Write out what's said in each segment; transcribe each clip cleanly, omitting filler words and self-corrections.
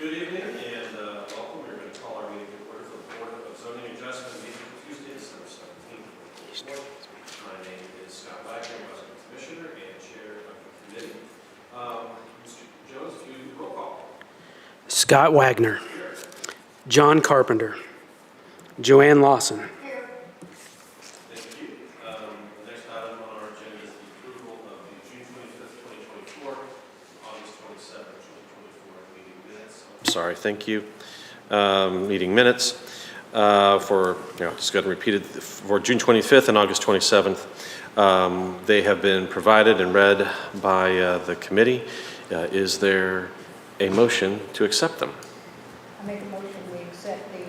Good evening and welcome. We're going to call our meeting to order for the Board of Zoning Adjustment meeting for Tuesday, December 17th. My name is Scott Wagner, I'm a Commissioner and Chair of the committee. Mr. Jones, if you do roll call. Scott Wagner. John Carpenter. Joanne Lawson. Thank you. The next item on our agenda is the approval of the June 25th, 2024, August 27th, 2024 meeting minutes. Sorry, thank you. Meeting minutes for, just go ahead and repeat it, for June 25th and August 27th. They have been provided and read by the committee. Is there a motion to accept them? I make a motion we accept the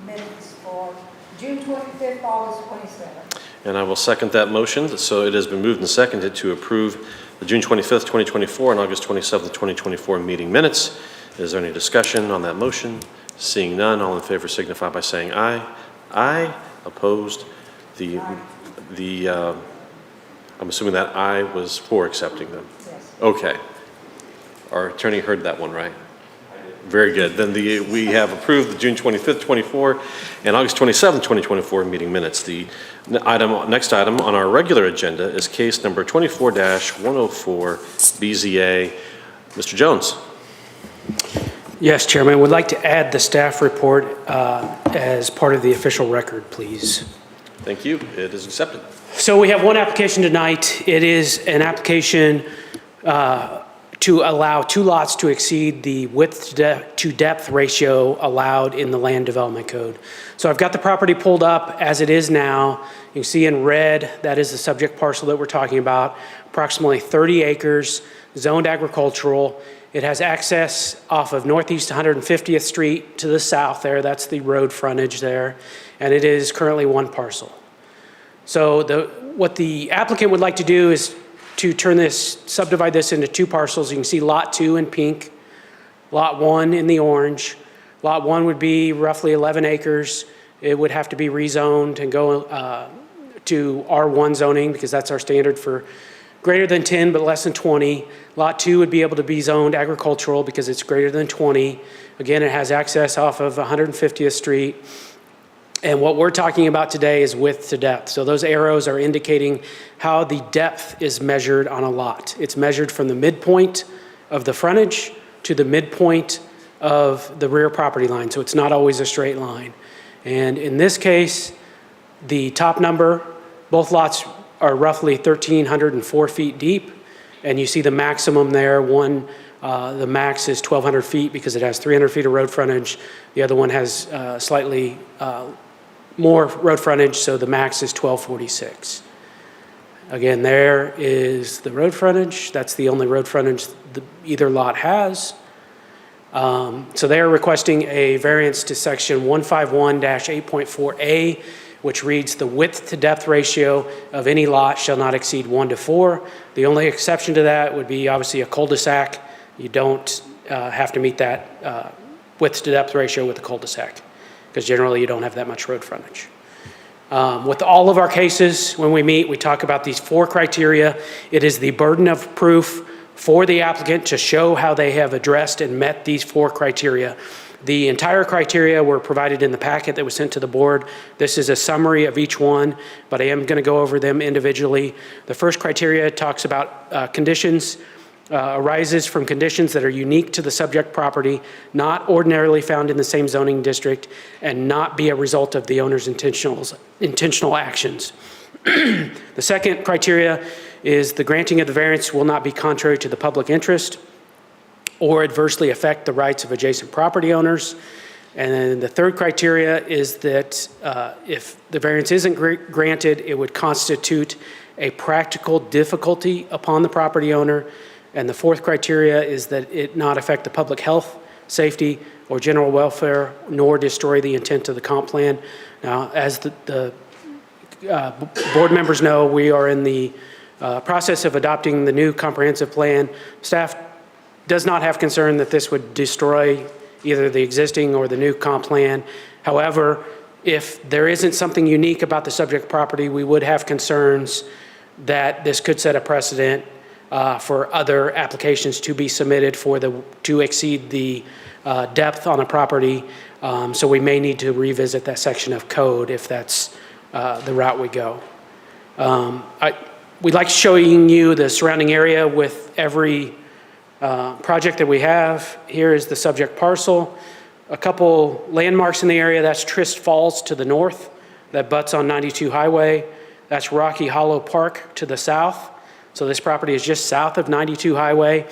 minutes for June 25th, August 27th. And I will second that motion. So it has been moved and seconded to approve the June 25th, 2024 and August 27th, 2024 meeting minutes. Is there any discussion on that motion? Seeing none, all in favor signify by saying aye. Aye. Opposed? I'm assuming that aye was for accepting them. Yes. Okay. Our attorney heard that one, right? Very good. Then we have approved the June 25th, 24 and August 27th, 2024 meeting minutes. The next item on our regular agenda is case number 24-104 BZA. Mr. Jones. Yes, Chairman. Would like to add the staff report as part of the official record, please. Thank you. It is accepted. So we have one application tonight. It is an application to allow two lots to exceed the width to depth ratio allowed in the Land Development Code. So I've got the property pulled up as it is now. You can see in red, that is the subject parcel that we're talking about, approximately 30 acres, zoned agricultural. It has access off of Northeast 150th Street to the south there. That's the road frontage there. And it is currently one parcel. So what the applicant would like to do is to subdivide this into two parcels. You can see lot 2 in pink, lot 1 in the orange. Lot 1 would be roughly 11 acres. It would have to be rezoned and go to R1 zoning because that's our standard for greater than 10 but less than 20. Lot 2 would be able to be zoned agricultural because it's greater than 20. Again, it has access off of 150th Street. And what we're talking about today is width to depth. So those arrows are indicating how the depth is measured on a lot. It's measured from the midpoint of the frontage to the midpoint of the rear property line. So it's not always a straight line. And in this case, the top number, both lots are roughly 1,304 feet deep. And you see the maximum there. The max is 1,200 feet because it has 300 feet of road frontage. The other one has slightly more road frontage, so the max is 1,246. Again, there is the road frontage. That's the only road frontage either lot has. So they are requesting a variance to section 151-8.4A, which reads the width to depth ratio of any lot shall not exceed 1:4. The only exception to that would be obviously a cul-de-sac. You don't have to meet that width to depth ratio with a cul-de-sac because generally you don't have that much road frontage. With all of our cases, when we meet, we talk about these 4 criteria. It is the burden of proof for the applicant to show how they have addressed and met these 4 criteria. The entire criteria were provided in the packet that was sent to the board. This is a summary of each one, but I am going to go over them individually. The first criteria talks about conditions, arises from conditions that are unique to the subject property, not ordinarily found in the same zoning district, and not be a result of the owner's intentional actions. The second criteria is the granting of the variance will not be contrary to the public interest or adversely affect the rights of adjacent property owners. And then the third criteria is that if the variance isn't granted, it would constitute a practical difficulty upon the property owner. And the fourth criteria is that it not affect the public health, safety, or general welfare, nor destroy the intent of the comp plan. Now, as the board members know, we are in the process of adopting the new comprehensive plan. Staff does not have concern that this would destroy either the existing or the new comp plan. However, if there isn't something unique about the subject property, we would have concerns that this could set a precedent for other applications to be submitted to exceed the depth on a property. So we may need to revisit that section of code if that's the route we go. We'd like showing you the surrounding area with every project that we have. Here is the subject parcel. A couple landmarks in the area, that's Trist Falls to the north, that butts on 92 Highway. That's Rocky Hollow Park to the south. So this property is just south of 92 Highway,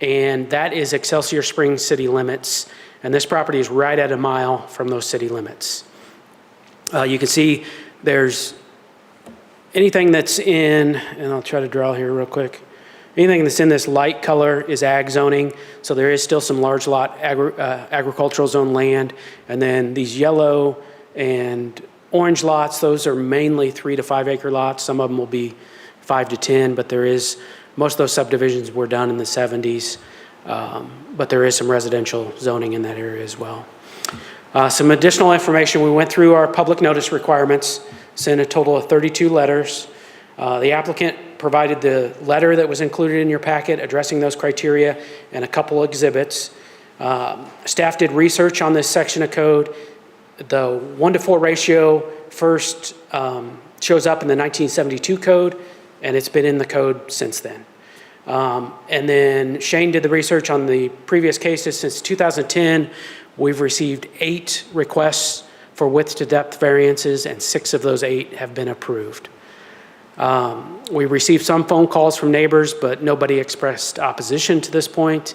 and that is Excelsior Springs city limits. And this property is right at a mile from those city limits. You can see there's anything that's in, and I'll try to draw here real quick. Anything that's in this light color is ag zoning, so there is still some large lot agricultural zone land. And then these yellow and orange lots, those are mainly 3 to 5 acre lots. Some of them will be 5 to 10, but most of those subdivisions were done in the 70s. But there is some residential zoning in that area as well. Some additional information, we went through our public notice requirements, sent a total of 32 letters. The applicant provided the letter that was included in your packet addressing those criteria and a couple exhibits. Staff did research on this section of code. The 1-to-4 ratio first shows up in the 1972 code, and it's been in the code since then. And then Shane did the research on the previous cases. Since 2010, we've received 8 requests for width to depth variances, and 6 of those 8 have been approved. We received some phone calls from neighbors, but nobody expressed opposition to this point.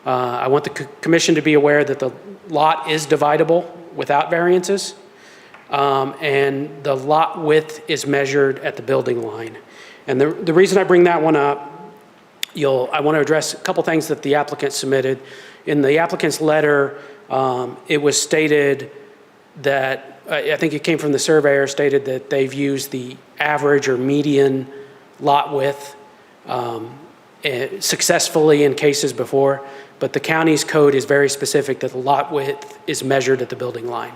I want the commission to be aware that the lot is dividable without variances, and the lot width is measured at the building line. And the reason I bring that one up, I want to address a couple things that the applicant submitted. In the applicant's letter, it was stated that, I think it came from the surveyor, stated that they've used the average or median lot width successfully in cases before, but the county's code is very specific that the lot width is measured at the building line.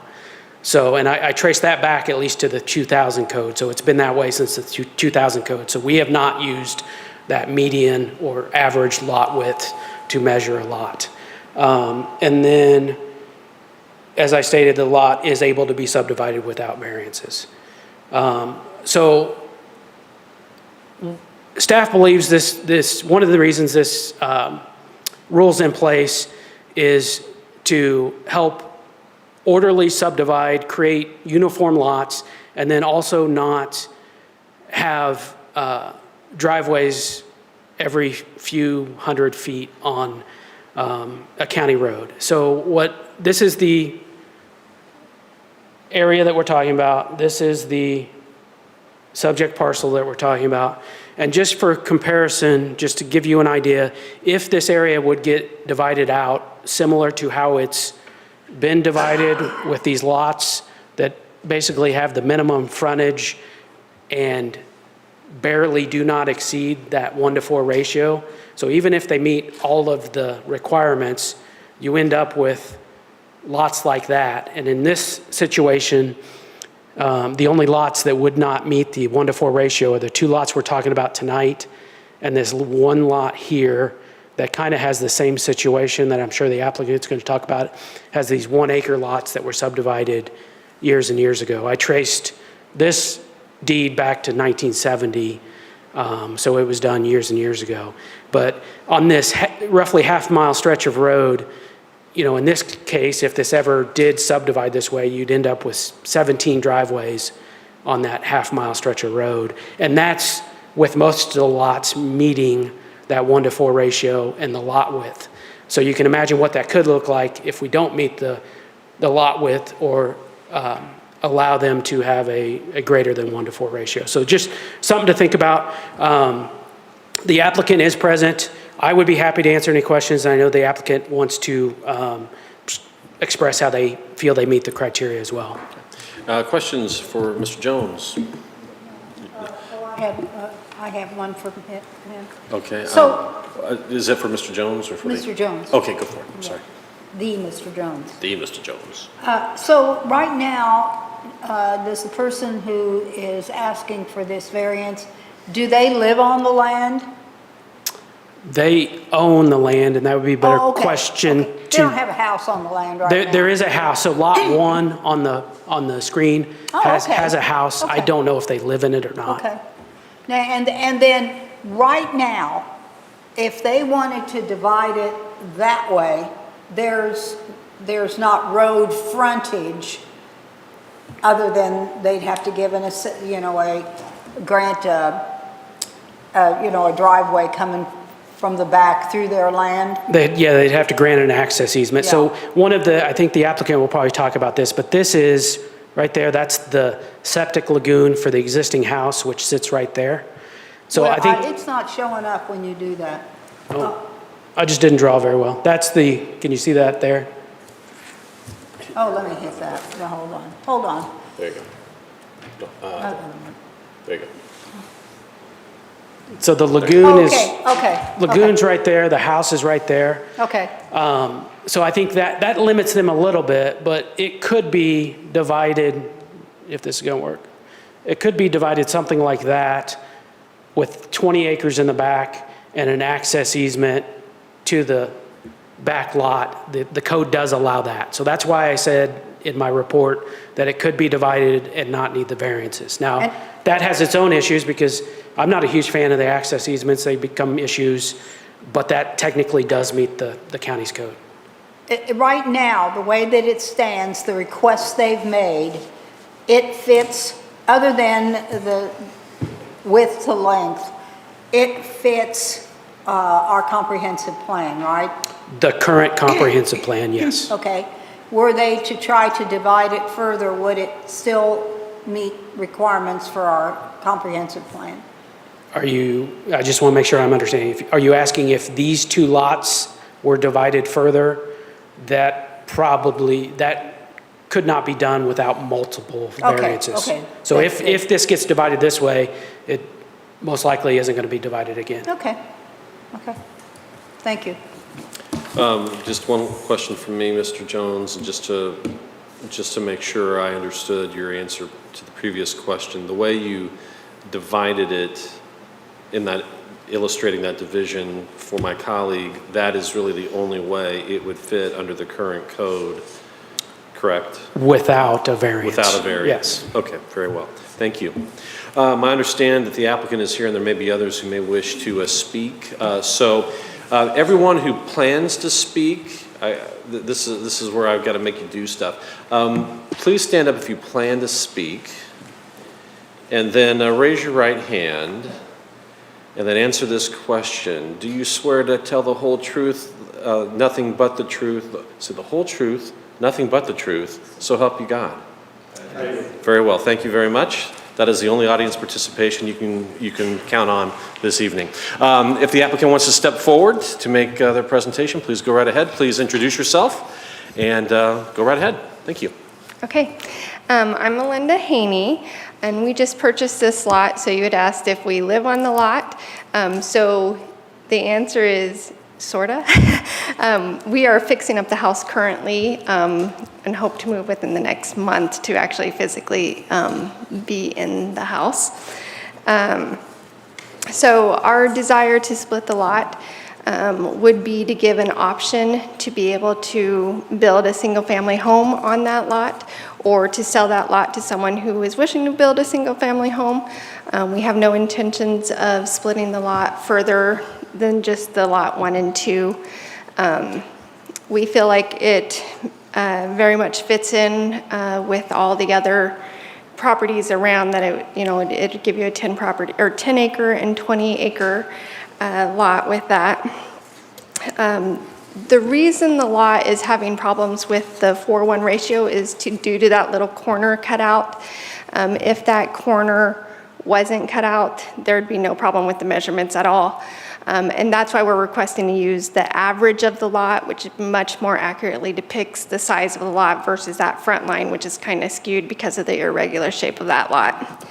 So, and I trace that back at least to the 2000 code, so it's been that way since the 2000 code. So we have not used that median or average lot width to measure a lot. And then, as I stated, the lot is able to be subdivided without variances. So staff believes this one of the reasons this rule's in place is to help orderly subdivide, create uniform lots, and then also not have driveways every few hundred feet on a county road. So this is the area that we're talking about. This is the subject parcel that we're talking about. And just for comparison, just to give you an idea, if this area would get divided out similar to how it's been divided with these lots that basically have the minimum frontage and barely do not exceed that 1-to-4 ratio. So even if they meet all of the requirements, you end up with lots like that. And in this situation, the only lots that would not meet the 1-to-4 ratio are the 2 lots we're talking about tonight, and this one lot here that kind of has the same situation that I'm sure the applicant's going to talk about, has these 1-acre lots that were subdivided years and years ago. I traced this deed back to 1970, so it was done years and years ago. But on this roughly half-mile stretch of road, in this case, if this ever did subdivide this way, you'd end up with 17 driveways on that half-mile stretch of road. And that's with most of the lots meeting that 1-to-4 ratio and the lot width. So you can imagine what that could look like if we don't meet the lot width or allow them to have a greater than 1-to-4 ratio. So just something to think about. The applicant is present. I would be happy to answer any questions. I know the applicant wants to express how they feel they meet the criteria as well. Questions for Mr. Jones? I have one for him. Okay. So- Is it for Mr. Jones or for Mr. Jones. Okay, go for it. I'm sorry. The Mr. Jones. The Mr. Jones. So right now, does the person who is asking for this variance, do they live on the land? They own the land, and that would be a better Oh, okay, question okay. They don't to. have a house on the land right now? There is a house, so lot one on the screen Oh, okay. has a house. I Okay. don't know if they live in it or not. Okay. Now, and then, right now, if they wanted to divide it that way, there's not road frontage, other than they'd have to give a grant, a driveway coming from the back through their land. They'd have to grant an access easement. So Yeah. I think the applicant will probably talk about this, but this is, right there, that's the septic lagoon for the existing house, which sits right there. So Well, I think, it's not showing up when you do that. I just didn't draw very well. That's can you see that there? Oh, let me hit that. No, hold on. There you go. There you go. So the lagoon is, Okay. lagoon's right there, the house is right there. Okay. So I think that limits them a little bit, but it could be divided, if this is gonna work. It could be divided something like that with 20 acres in the back and an access easement to the back lot. The code does allow that. So that's why I said in my report that it could be divided and not need the variances. Now, And- that has its own issues because I'm not a huge fan of the access easements. They become issues, but that technically does meet the county's code. Right now, the way that it stands, the requests they've made, it fits, other than the width to length, it fits our comprehensive plan, right? The current comprehensive plan, yes. Okay. Were they to try to divide it further, would it still meet requirements for our comprehensive plan? I just want to make sure I'm understanding. Are you asking if these two lots were divided further, that could not be done without multiple variances? okay. So if this gets divided this way, it most likely isn't going to be divided again. Okay. Thank you. Just one question from me, Mr. Jones, just to make sure I understood your answer to the previous question. The way you divided it in that, illustrating that division for my colleague, that is really the only way it would fit under the current code, correct? Without a variance. Without a variance? Yes. Okay, very well. Thank you. I understand that the applicant is here and there may be others who may wish to speak. So everyone who plans to speak, this is where I've got to make you do stuff. Please stand up if you plan to speak, and then raise your right hand, and then answer this question. Do you swear to tell the whole truth, nothing but the truth, so the whole truth, nothing but the truth, so help you God? Very well, thank you very much. That is the only audience participation you can count on this evening. If the applicant wants to step forward to make their presentation, please go right ahead. Please introduce yourself and go right ahead. Thank you. Okay, I'm Melinda Haney, and we just purchased this lot, so you had asked if we live on the lot. So the answer is sorta. We are fixing up the house currently and hope to move within the next month to actually physically be in the house. So our desire to split the lot would be to give an option to be able to build a single-family home on that lot, or to sell that lot to someone who is wishing to build a single-family home. We have no intentions of splitting the lot further than just the lot 1 and 2. We feel like it very much fits in with all the other properties around that it'd give you a 10 acre and 20 acre lot with that. The reason the lot is having problems with the 4:1 ratio is due to that little corner cut out. If that corner wasn't cut out, there'd be no problem with the measurements at all. And that's why we're requesting to use the average of the lot, which much more accurately depicts the size of the lot versus that front line, which is kind of skewed because of the irregular shape of that lot.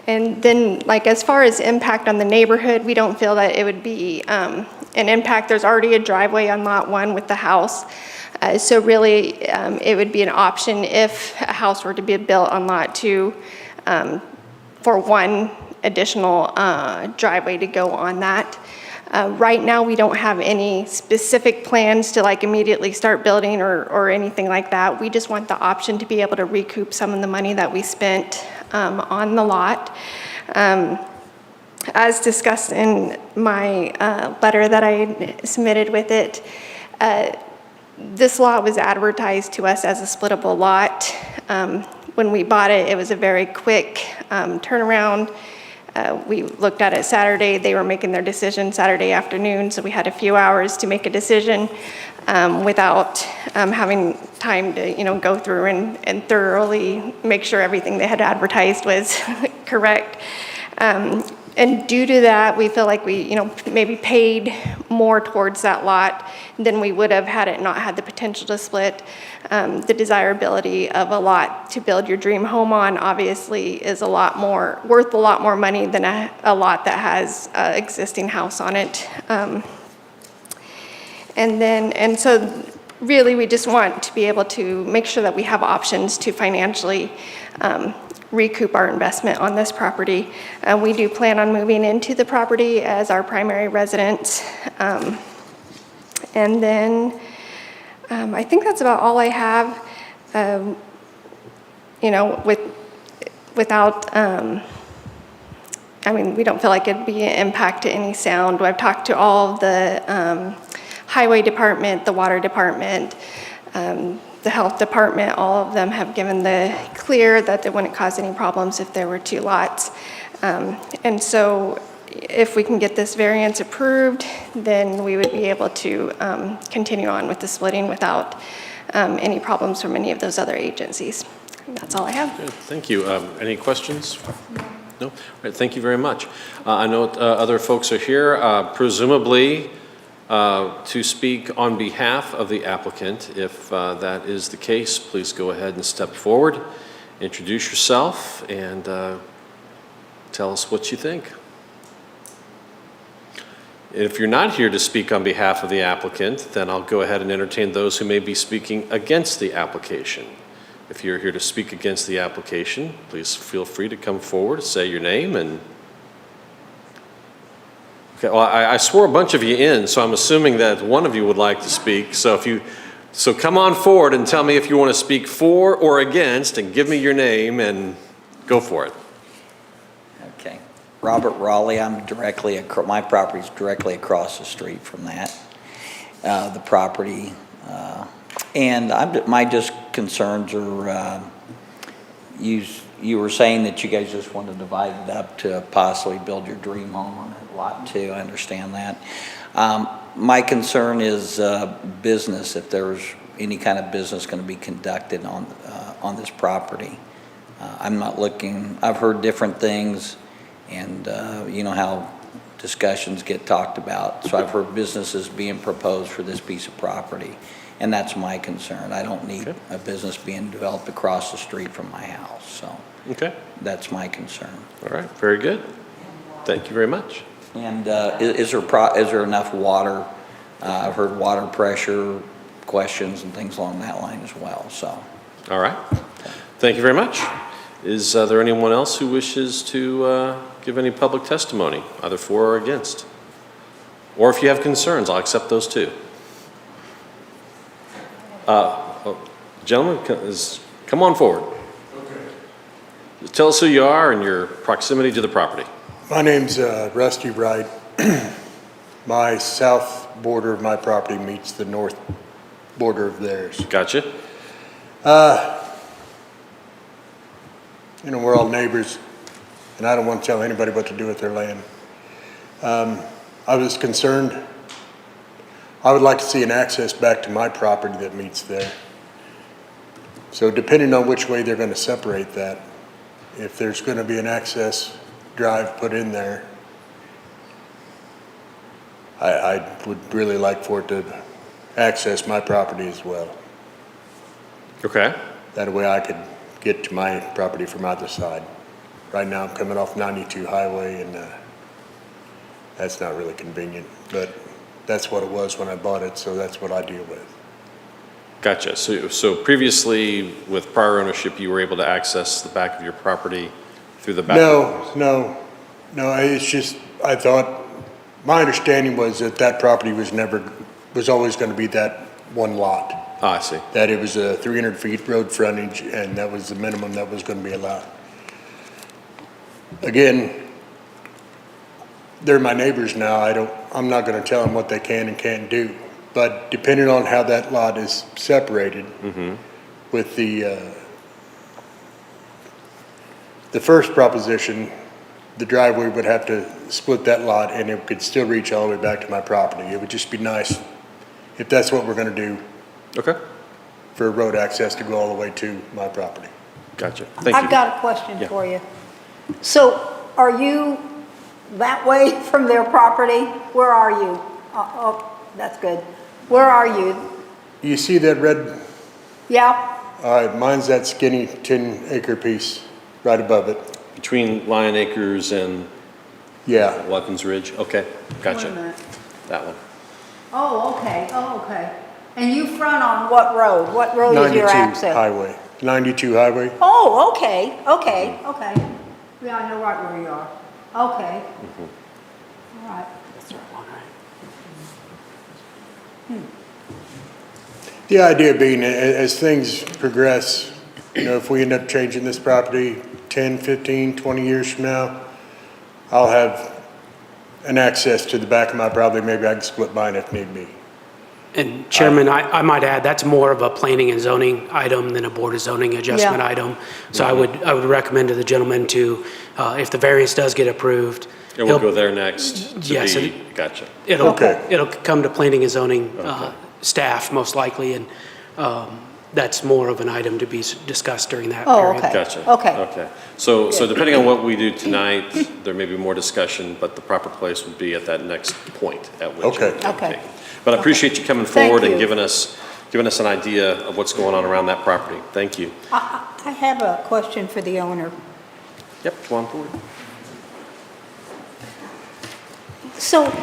And then, like, as far as impact on the neighborhood, we don't feel that it would be an impact. There's already a driveway on lot 1 with the house. So really, it would be an option if a house were to be built on lot 2 for one additional driveway to go on that. Right now, we don't have any specific plans to like immediately start building or anything like that. We just want the option to be able to recoup some of the money that we spent on the lot. As discussed in my letter that I submitted with it, this lot was advertised to us as a splittable lot. When we bought it, it was a very quick turnaround. We looked at it Saturday. They were making their decision Saturday afternoon, so we had a few hours to make a decision without having time to, go through and thoroughly make sure everything they had advertised was correct. And due to that, we feel like we, maybe paid more towards that lot than we would have had it not had the potential to split. The desirability of a lot to build your dream home on obviously is worth a lot more money than a lot that has an existing house on it. And so really we just want to be able to make sure that we have options to financially recoup our investment on this property. We do plan on moving into the property as our primary residence. And then I think that's about all I have. Without, we don't feel like it'd be an impact to any sound. I've talked to all of the highway department, the water department, the health department. All of them have given the clear that they wouldn't cause any problems if there were two lots. And so if we can get this variance approved, then we would be able to continue on with the splitting without any problems from any of those other agencies. That's all I have. Good, thank you. Any questions? No? All right, thank you very much. I know other folks are here, presumably to speak on behalf of the applicant. If that is the case, please go ahead and step forward, introduce yourself, and tell us what you think. If you're not here to speak on behalf of the applicant, then I'll go ahead and entertain those who may be speaking against the application. If you're here to speak against the application, please feel free to come forward, say your name, and okay, well, I swore a bunch of you in, so I'm assuming that one of you would like to speak. So come on forward and tell me if you want to speak for or against, and give me your name and go for it. Okay. Robert Raleigh, my property's directly across the street from that, the property. And my concerns are, you were saying that you guys just want to divide it up to possibly build your dream home on it, lot two. I understand that. My concern is business, if there's any kind of business going to be conducted on this property. I'm not looking, I've heard different things, and you know how discussions get talked about. So I've heard businesses being proposed for this piece of property, and that's my concern. I don't need a business being developed across the street from my house, so that's my concern. All right, very good. Thank you very much. And is there enough water? I've heard water pressure questions and things along that line as well, so. All right, thank you very much. Is there anyone else who wishes to give any public testimony, either for or against? Or if you have concerns, I'll accept those too. Gentlemen, come on forward. Okay. Tell us who you are and your proximity to the property. My name's Rusty Wright. My south border of my property meets the north border of theirs. Gotcha. We're all neighbors, and I don't want to tell anybody what to do with their land. I was concerned. I would like to see an access back to my property that meets there. So depending on which way they're going to separate that, if there's going to be an access drive put in there, I would really like for it to access my property as well. Okay. That way I could get to my property from either side. Right now I'm coming off 92 highway, and that's not really convenient, but that's what it was when I bought it, so that's what I deal with. Gotcha. So previously, with prior ownership, you were able to access the back of your property through the back? No. No, it's just, I thought, my understanding was that that property was always gonna be that one lot. I see. That it was a 300 feet road frontage, and that was the minimum that was gonna be allowed. Again, they're my neighbors now, I'm not gonna tell them what they can and can't do. But depending on how that lot is separated with the first proposition, the driveway would have to split that lot and it could still reach all the way back to my property. It would just be nice if that's what we're gonna do, Okay, for road access to go all the way to my property. gotcha. Thank you. I've got a question Yeah. for you. So are you that way from their property? Where are you? Oh, that's good. Where are you? You see that red, Yeah? all right, mine's that skinny 10-acre piece right above it. Between Lion Acres and Yeah, Watkins Ridge? Okay, Wait a gotcha. minute. That one. Oh, okay. And you front on what road? What road is 92 your access? highway, 92 highway. Oh, okay. Yeah, I know right where you are. Okay. All right. That's the right one, right? The idea being, as things progress, if we end up changing this property 10, 15, 20 years from now, I'll have an access to the back of my property. Maybe I can split mine if need be. And Chairman, I might add, that's more of a planning and zoning item than a Board of Zoning adjustment Yeah. item. So I would recommend to the gentleman to, if the variance does get approved. And we'll he'll- go there next to Yes, be, gotcha. Okay. It'll come to planning and zoning staff most likely, and that's more of an item to be discussed during that Oh, period. okay. Gotcha. Okay. Okay. So depending on what we do tonight, there may be more discussion, but the proper place would be at that next point at which. Okay. it would Okay. take. But I appreciate you coming Thank forward and you. giving us an idea of what's going on around that property. Thank you. I have a question for the owner. Yep, come on forward. So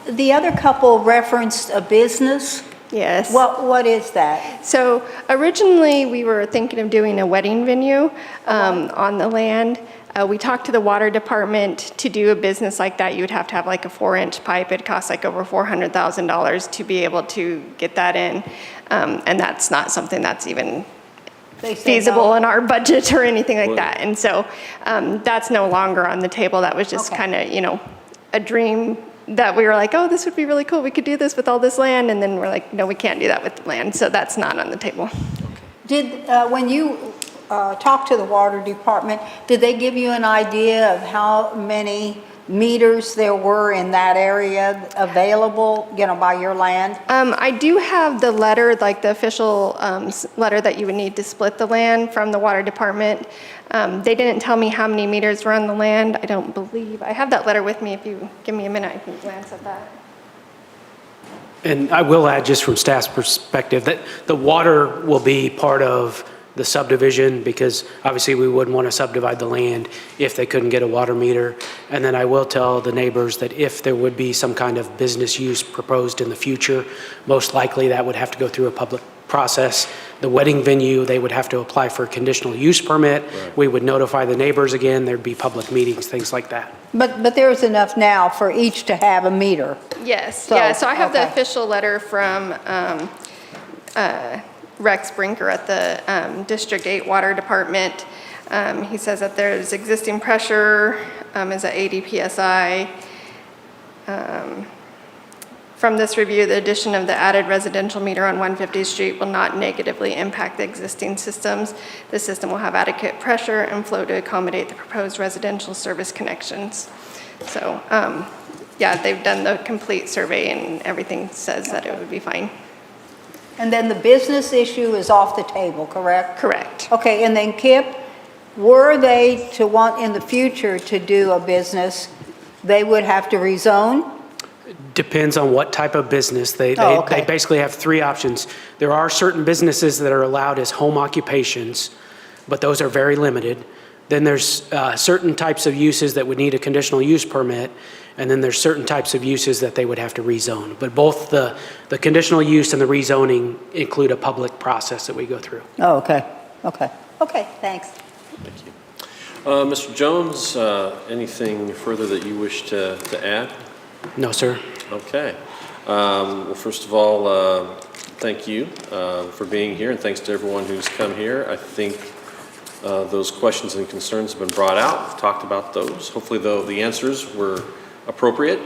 the other couple referenced a business. Yes. What is that? So originally, we were thinking of doing a wedding venue on the land. We talked to the water department. To do a business like that, you would have to have like a 4-inch pipe. It costs like over $400,000 to be able to get that in. And that's not something that's even They said feasible no. in our budget or anything like Well- that. And so that's no longer on the table. That was just Okay. kind of, a dream that we were like, oh, this would be really cool. We could do this with all this land. And then we're like, no, we can't do that with the land. So that's not on the table. Did, when you talked to the water department, did they give you an idea of how many meters there were in that area available, by your land? I do have the letter, like the official letter that you would need to split the land from the water department. They didn't tell me how many meters were on the land. I don't believe. I have that letter with me. If you give me a minute, I can glance at that. And I will add, just from staff's perspective, that the water will be part of the subdivision, because obviously we wouldn't want to subdivide the land if they couldn't get a water meter. And then I will tell the neighbors that if there would be some kind of business use proposed in the future, most likely that would have to go through a public process. The wedding venue, they would have to apply for a conditional use permit. We would notify the neighbors again, there'd be public meetings, things like that. But there's enough now for each to have a meter. Yes, So, yeah, so I have the okay. official letter from Rex Brinker at the District 8 Water Department. He says that there's existing pressure is at 80 PSI. From this review, the addition of the added residential meter on 150th Street will not negatively impact the existing systems. The system will have adequate pressure and flow to accommodate the proposed residential service connections. So, yeah, they've done the complete survey and everything says that it would be fine. And then the business issue is off the table, correct? Correct. Okay, and then Kip, were they to want in the future to do a business, they would have to rezone? Depends on what type of business. They okay. basically have three options. There are certain businesses that are allowed as home occupations, but those are very limited. Then there's certain types of uses that would need a conditional use permit, and then there's certain types of uses that they would have to rezone. But both the conditional use and the rezoning include a public process that we go through. Oh, okay, thanks. Thank you. Mr. Jones, anything further that you wish to add? No, sir. Okay. Well, first of all, thank you for being here, and thanks to everyone who's come here. I think those questions and concerns have been brought out. We've talked about those. Hopefully, though, the answers were appropriate.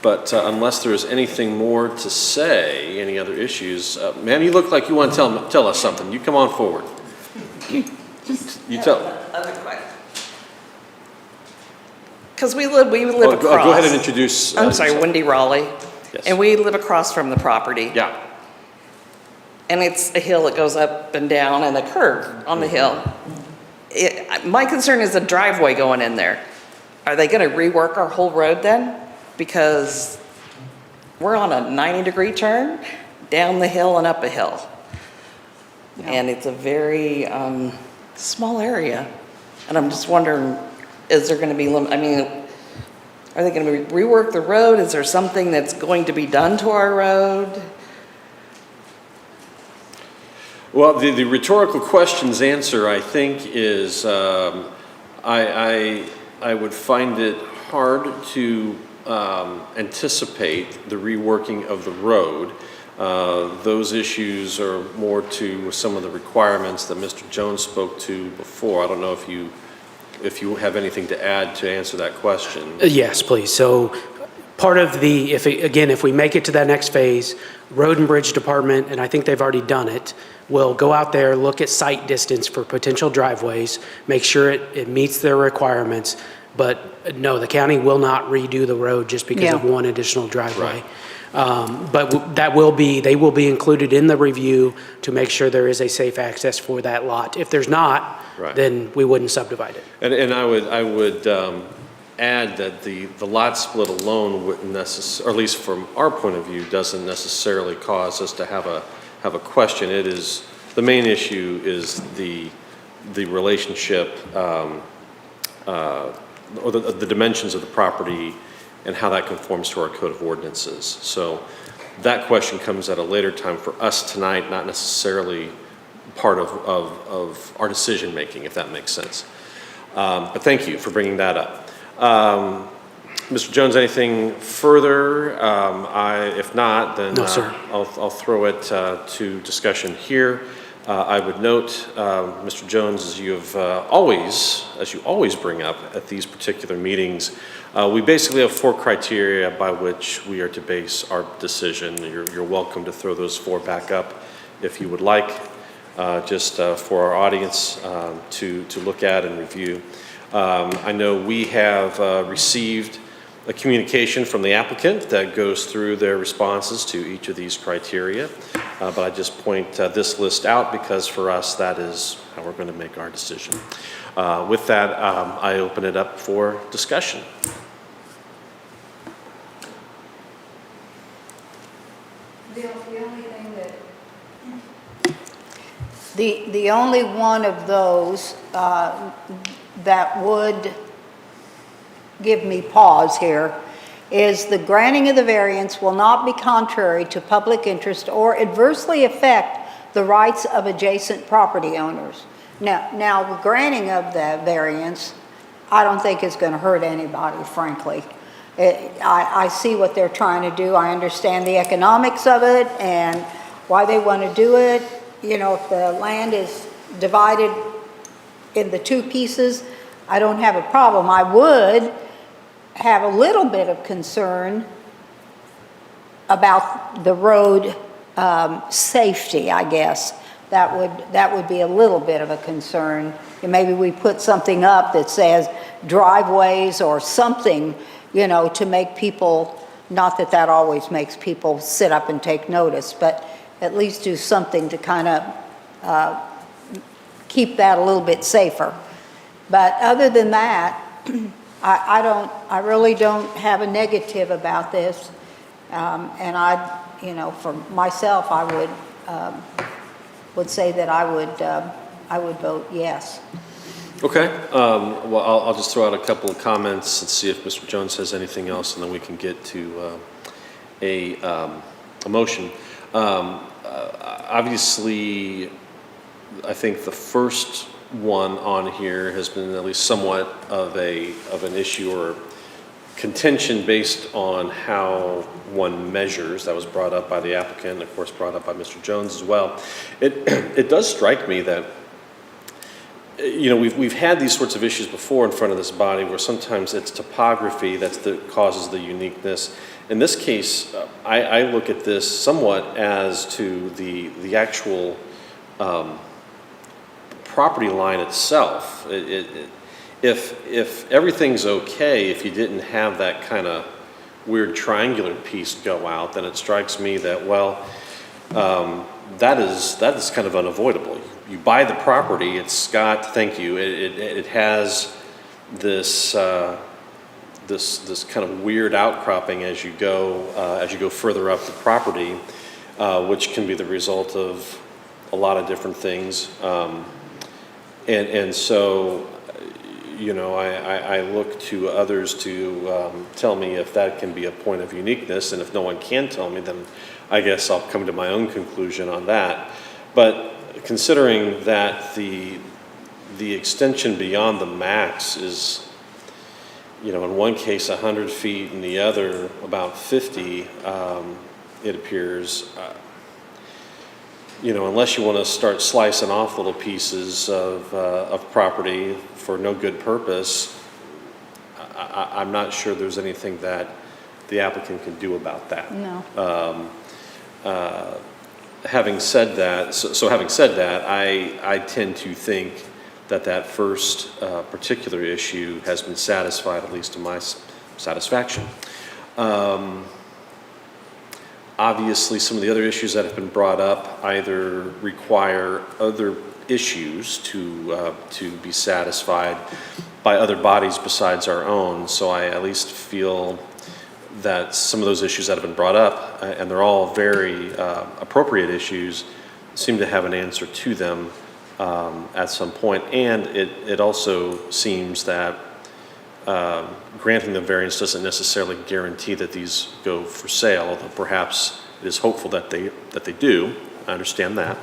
But unless there's anything more to say, any other issues, ma'am, you look like you want to tell us something. You come on forward. You tell. Other question. Because we live across. Go ahead and introduce. I'm sorry, yourself. Wendy Raleigh. Yes. And we live across from the property. Yeah. And it's a hill that goes up and down and a curve on the hill. My concern is the driveway going in there. Are they going to rework our whole road then? Because we're on a 90-degree turn down the hill and up a hill. And it's a very small area. And I'm just wondering, is there going to be, are they going to rework the road? Is there something that's going to be done to our road? Well, the rhetorical question's answer, I think, is I would find it hard to anticipate the reworking of the road. Those issues are more to some of the requirements that Mr. Jones spoke to before. I don't know if you have anything to add to answer that question. Yes, please. So part of the, if we make it to that next phase, Road and Bridge Department, and I think they've already done it, will go out there, look at site distance for potential driveways, make sure it meets their requirements. But no, the county will not redo the road just because of one additional driveway. But they will be included in the review to make sure there is a safe access for that lot. If there's not, then we wouldn't subdivide it. And I would add that the lot split alone wouldn't necessarily, or at least from our point of view, doesn't necessarily cause us to have a question. It is, the main issue is the relationship, or the dimensions of the property and how that conforms to our code of ordinances. So that question comes at a later time for us tonight, not necessarily part of our decision making, if that makes sense. But thank you for bringing that up. Mr. Jones, anything further? If not, then No, sir. I'll throw it to discussion here. I would note, Mr. Jones, as you always bring up at these particular meetings, we basically have 4 criteria by which we are to base our decision. You're welcome to throw those 4 back up if you would like, just for our audience to look at and review. I know we have received a communication from the applicant that goes through their responses to each of these criteria. But I just point this list out because for us, that is how we're going to make our decision. With that, I open it up for discussion. The only one of those that would give me pause here is the granting of the variance will not be contrary to public interest or adversely affect the rights of adjacent property owners. Now the granting of the variance, I don't think is going to hurt anybody, frankly. I see what they're trying to do. I understand the economics of it and why they want to do it. You know, if the land is divided into 2 pieces, I don't have a problem. I would have a little bit of concern about the road safety, I guess. That would be a little bit of a concern. And maybe we put something up that says driveways or something, you know, to make people, not that that always makes people sit up and take notice, but at least do something to kind of keep that a little bit safer. But other than that, I really don't have a negative about this. And you know, for myself, I would say that I would vote yes. Okay. Well, I'll just throw out a couple of comments and see if Mr. Jones has anything else, and then we can get to a motion. Obviously, I think the first one on here has been at least somewhat of an issue or contention based on how one measures. That was brought up by the applicant, and of course brought up by Mr. Jones as well. It does strike me that, you know, we've had these sorts of issues before in front of this body where sometimes it's topography that causes the uniqueness. In this case, I look at this somewhat as to the actual property line itself. If everything's okay, if you didn't have that kind of weird triangular piece go out, then it strikes me that, well, that is kind of unavoidable. You buy the property, it's got, thank you, it has this this kind of weird outcropping as you go further up the property, which can be the result of a lot of different things. And so, you know, I look to others to tell me if that can be a point of uniqueness, and if no one can tell me, then I guess I'll come to my own conclusion on that. But considering that the extension beyond the max is, you know, in one case 100 feet, in the other about 50, it appears, you know, unless you want to start slicing off little pieces of property for no good purpose, I'm not sure there's anything that the applicant can do about that. No. Having said that, having said that, I tend to think that first particular issue has been satisfied, at least to my satisfaction. Obviously, some of the other issues that have been brought up either require other issues to be satisfied by other bodies besides our own. So I at least feel that some of those issues that have been brought up, and they're all very appropriate issues, seem to have an answer to them at some point. And it also seems that granting the variance doesn't necessarily guarantee that these go for sale, although perhaps it is hopeful that they do. I understand that.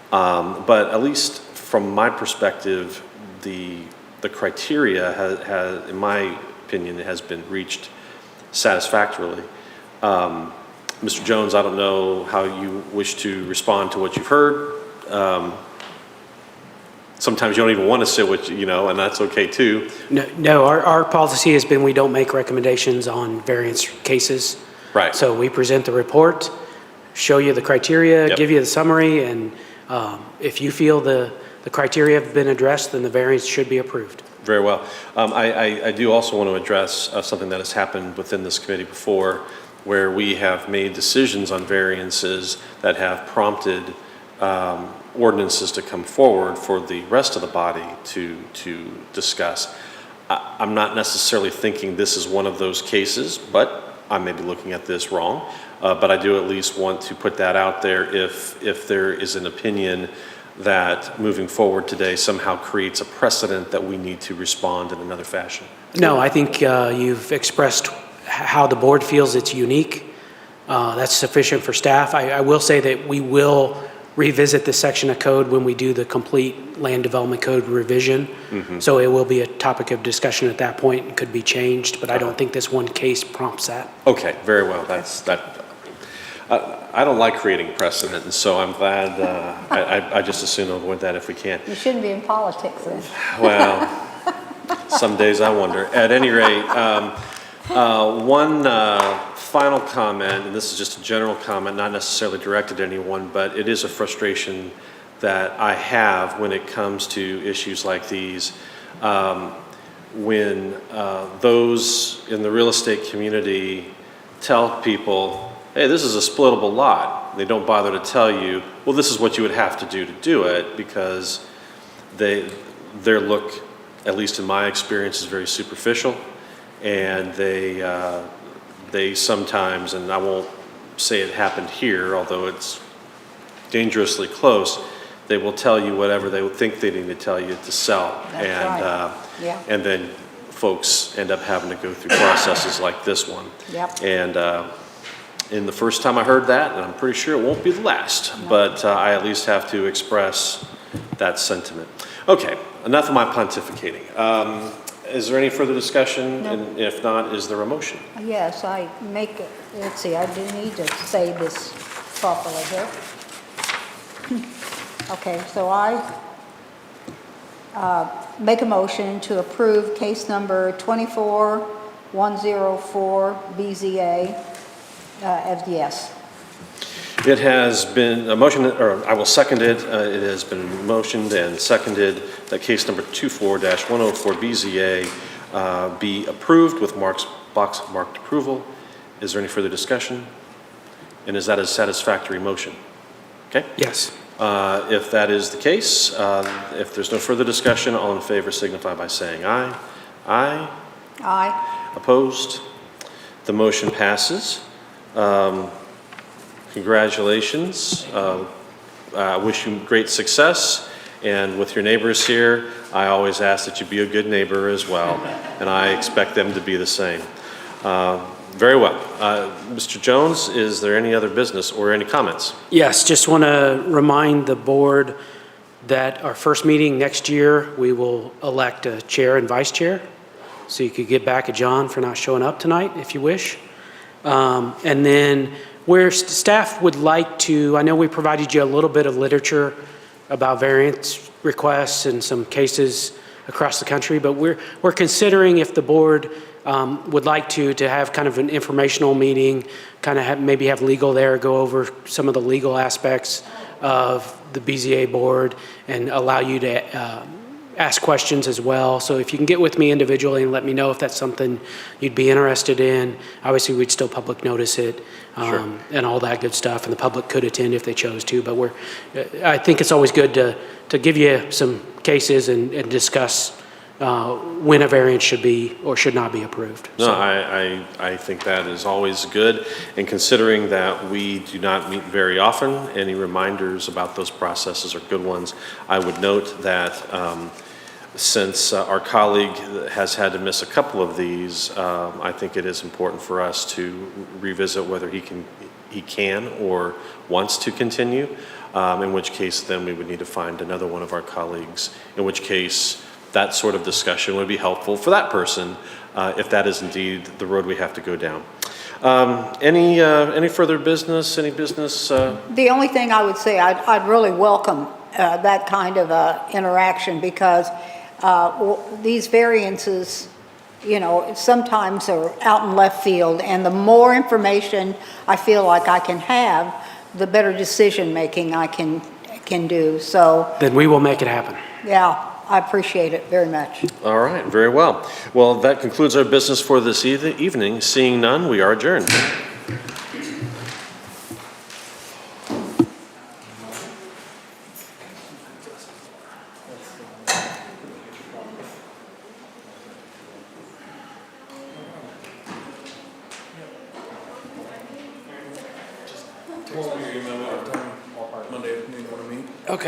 But at least from my perspective, the criteria has, in my opinion, has been reached satisfactorily. Mr. Jones, I don't know how you wish to respond to what you've heard. Sometimes you don't even want to say what you know, and that's okay too. No, our policy has been we don't make recommendations on variance cases. Right. So we present the report, show you the criteria, Yep. give you the summary, and if you feel the criteria have been addressed, then the variance should be approved. Very well. I do also want to address something that has happened within this committee before, where we have made decisions on variances that have prompted ordinances to come forward for the rest of the body to discuss. I'm not necessarily thinking this is one of those cases, but I may be looking at this wrong. But I do at least want to put that out there if there is an opinion that moving forward today somehow creates a precedent that we need to respond in another fashion. No, I think you've expressed how the board feels it's unique. That's sufficient for staff. I will say that we will revisit this section of code when we do the complete land development code revision. So it will be a topic of discussion at that point and could be changed, but I don't think this one case prompts that. Okay, very well. I don't like creating precedent, and so I'm glad, I just assume avoid that if we can. You shouldn't be in politics then. Well, some days I wonder. At any rate, one final comment, and this is just a general comment, not necessarily directed at anyone, but it is a frustration that I have when it comes to issues like these. When those in the real estate community tell people, hey, this is a splittable lot. They don't bother to tell you, well, this is what you would have to do it, because their look, at least in my experience, is very superficial, and they sometimes, and I won't say it happened here, although it's dangerously close, they will tell you whatever they would think they need to tell you to sell. That's right. Yeah. And then folks end up having to go through processes like this one. Yep. And in the first time I heard that, and I'm pretty sure it won't be the last, but I at least have to express that sentiment. Okay, enough of my pontificating. Is there any further discussion? No. And if not, is there a motion? Yes, I make, let's see, I do need to say this properly here. Okay, so I make a motion to approve case number 24104 BZA as yes. It has been a motion, or I will second it. It has been motioned and seconded that case number 24-104 BZA be approved with box marked approval. Is there any further discussion? And is that a satisfactory motion? Okay. Yes. If that is the case, if there's no further discussion, all in favor signify by saying aye. Aye. Aye. Opposed? The motion passes. Congratulations. I wish you great success. And with your neighbors here, I always ask that you be a good neighbor as well. And I expect them to be the same. Very well. Mr. Jones, is there any other business or any comments? Yes, just want to remind the board that our first meeting next year, we will elect a chair and vice chair. So you could get back at John for not showing up tonight, if you wish. And then where staff would like to, I know we provided you a little bit of literature about variance requests and some cases across the country, but we're considering if the board would like to have kind of an informational meeting, kind of maybe have legal there, go over some of the legal aspects of the BZA board and allow you to ask questions as well. So if you can get with me individually and let me know if that's something you'd be interested in. Obviously, we'd still public notice it and all that good stuff, and the public could attend if they chose to. But I think it's always good to give you some cases and discuss when a variance should be or should not be approved. No, I think that is always good. And considering that we do not meet very often, any reminders about those processes are good ones. I would note that since our colleague has had to miss a couple of these, I think it is important for us to revisit whether he can or wants to continue, in which case then we would need to find another one of our colleagues, in which case that sort of discussion would be helpful for that person, if that is indeed the road we have to go down. Any further business, any business? The only thing I would say, I'd really welcome that kind of interaction because these variances, you know, sometimes are out in left field, and the more information I feel like I can have, the better decision-making I can do. So, Then we will make it happen. yeah, I appreciate it very much. All right, very well. Well, that concludes our business for this evening. Seeing none, we are adjourned. Okay.